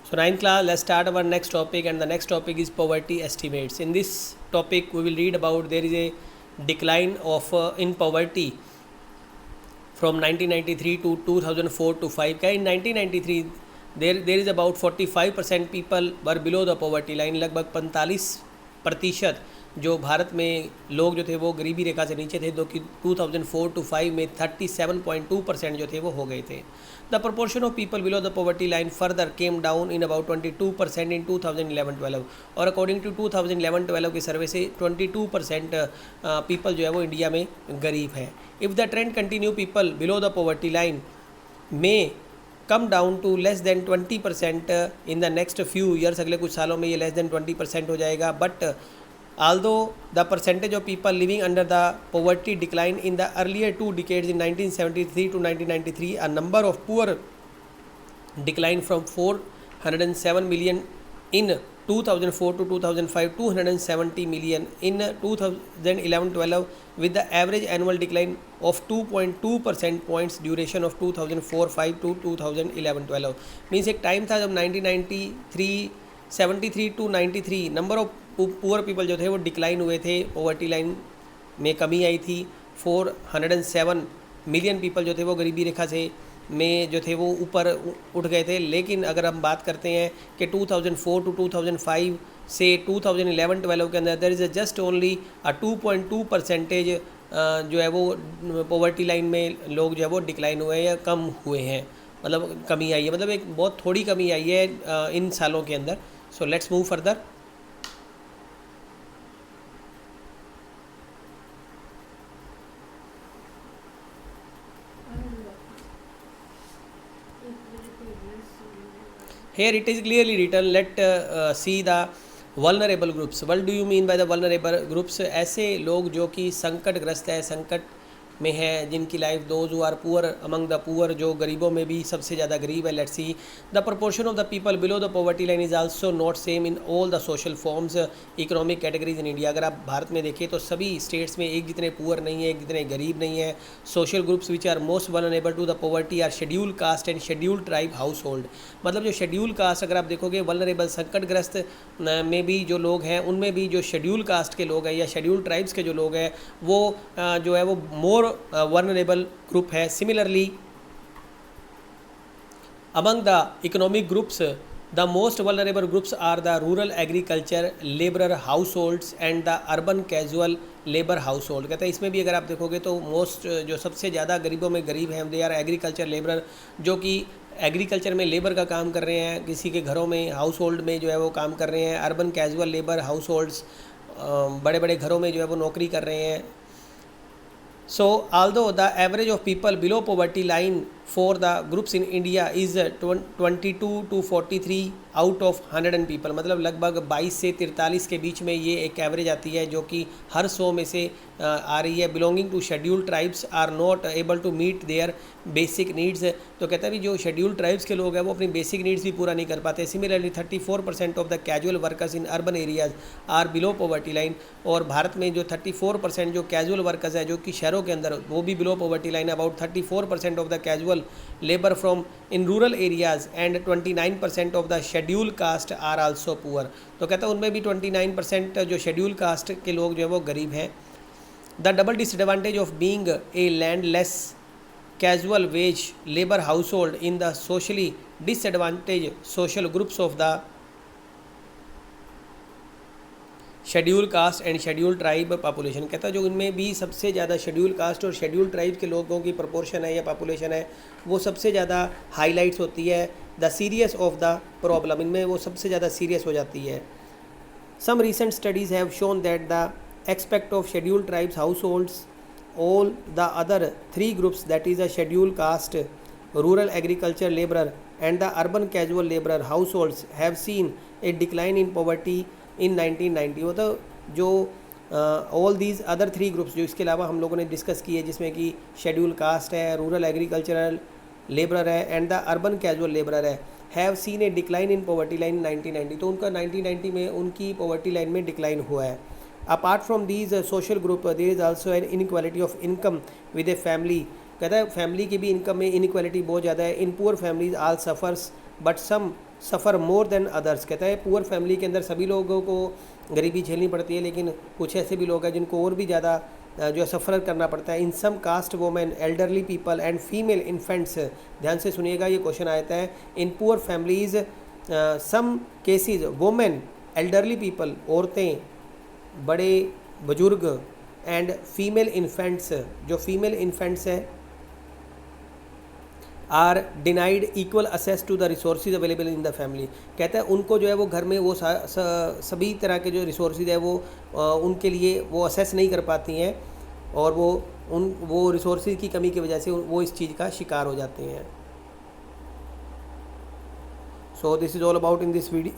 So 9th class, let's start our next topic, and the next topic is poverty estimates. In this topic, we will read about there is a decline of in poverty from 1993 to 2004 to 5. In 1993 there is about 45% people were below the poverty line. लगभग 45% जो भारत में लोग जो थे वो गरीबी रेखा से नीचे थे, जो कि 2004 to 5 में 37.2% जो थे वो हो गए थे. The proportion of people below the poverty line further came down in about 22% in 2011-12. और अकॉर्डिंग टू 2011-12 के सर्वे से 22% पीपल जो है वो इंडिया में गरीब है. If the trend continue, people below the poverty line में come down to less than 20% in the next few years. अगले कुछ सालों में ये लेस देन 20% हो जाएगा. But although the percentage of people living under the poverty declined in the earlier two decades in 1973 to 1993, a number of poor declined from 407 million in 2004 to 2005, 270 million in 2011-12, with the average annual decline of 2.2 percent points duration of 2004-5 to 2011-12. Means एक time था जब 1973 to 93 number of poor people जो थे वो decline हुए थे, poverty line में कमी आई थी. 407 मिलियन पीपल जो थे वो गरीबी रेखा से में जो थे वो ऊपर उठ गए थे. लेकिन अगर हम बात करते हैं कि 2004 टू 2005 से 2011-12 के अंदर देयर इज़ जस्ट ओनली 2.2% जो है वो पॉवर्टी लाइन में लोग जो है वो डिक्लाइन हुए हैं या कम हुए हैं, मतलब कमी आई है, मतलब एक बहुत थोड़ी कमी आई है इन सालों के अंदर. So let's move further. Here it is clearly written. Let see the vulnerable groups. What do you mean by the vulnerable groups? ऐसे लोग जो कि संकटग्रस्त है, संकट में है, जिनकी life those who are poor among the poor, जो गरीबों में भी सबसे ज़्यादा गरीब है. Let's see the proportion of the people below the poverty line is also not same in all the social forms economic categories in India. अगर आप भारत में देखिए तो सभी स्टेट्स में एक जितने पुअर नहीं है, एक जितने गरीब नहीं है. Social groups which are most vulnerable to the poverty are schedule caste and schedule tribe household. मतलब जो शेड्यूल कास्ट, अगर आप देखोगे वल्नरेबल संकटग्रस्त में भी जो लोग हैं, उनमें भी जो शेड्यूल कास्ट के लोग हैं या शेड्यूल ट्राइब्स के जो लोग हैं वो जो है वो मोर vulnerable group है. Similarly, among the economic groups, the most vulnerable groups are the rural agriculture laborer households and the urban casual labor household. कहते हैं इसमें भी अगर आप देखोगे तो मोस्ट जो सबसे ज़्यादा गरीबों में गरीब हैं दे आर एग्रीकल्चर लेबर, जो कि एग्रीकल्चर में लेबर का काम कर रहे हैं, किसी के घरों में हाउस होल्ड में जो है वो काम कर रहे हैं. Urban casual labour house holds, बड़े बड़े घरों में जो है वो नौकरी कर रहे हैं. So although the average of people below poverty line for the groups in India is 22 to 43 out of 100 people, मतलब लगभग 22 से 43 के बीच में ये एक एवरेज आती है जो कि हर 100 में से आ रही है. Belonging to schedule tribes are not able to meet their basic needs. तो कहता है भी जो शेड्यूल ट्राइब्स के लोग हैं वो अपनी बेसिक नीड्स भी पूरा नहीं कर पाते. Similarly 34% of the casual workers in urban areas are below poverty line. और भारत में जो 34% जो कैजुअल वर्कर्स है जो कि शहरों के अंदर, वो भी below poverty line. About 34% of the casual labour from in rural areas and 29% of the schedule caste are also poor. तो कहता है उनमें भी 29% जो शेड्यूल कास्ट के लोग जो है वो गरीब हैं. The double disadvantage of being a landless casual veg labour house hold in the socially disadvantage social groups of the schedule caste and schedule tribe population. कहता है जो इनमें भी सबसे ज़्यादा शेड्यूल कास्ट और शेड्यूल ट्राइब के लोगों की प्रपोर्शन है या पॉपुलेशन है वो सबसे ज़्यादा हाईलाइट्स होती है. The serious of the problem, इनमें वो सबसे ज़्यादा सीरियस हो जाती है. Some recent studies have shown that the expect of schedule tribes हाउस होल्ड्स all the other three groups, that is a scheduled caste, rural agriculture laborer and the urban casual laborer households have seen a decline in poverty in 1990. वो तो जो all these other three groups जो इसके अलावा हम लोगों ने discuss की है, जिसमें कि शेड्यूल कास्ट है, रूरल एग्रीकल्चरल लेबरर है and the urban casual labourer है, have seen a decline in poverty line 1990. तो उनका 1990 में उनकी पॉवर्टी लाइन में डिक्लाइन हुआ है. Apart from these social group, there is also an inequality of income with a family. कहता है फैमिली की भी इनकम में इनक्वालिटी बहुत ज़्यादा है. In poor families all suffers but some suffer more than others. कहता है पुअर फैमिली के अंदर सभी लोगों को गरीबी झेलनी पड़ती है, लेकिन कुछ ऐसे भी लोग हैं जिनको और भी ज़्यादा जो है सफ़र करना पड़ता है। In some caste women, elderly people and female infants, ध्यान से सुनिएगा ये क्वेश्चन आता है। In poor families some cases women, elderly people, औरतें, बड़े बुजुर्ग, एंड फीमेल इन्फेंट्स, जो फीमेल इन्फेंट्स हैं, are denied equal access to the resources available in the family. कहता है उनको जो है वो घर में वो सभी तरह के जो रिसोर्सेज है वो उनके लिए वो असेस नहीं कर पाती हैं, और वो रिसोर्सेज की कमी की वजह से वो इस चीज़ का शिकार हो जाते हैं। So this is all about in this video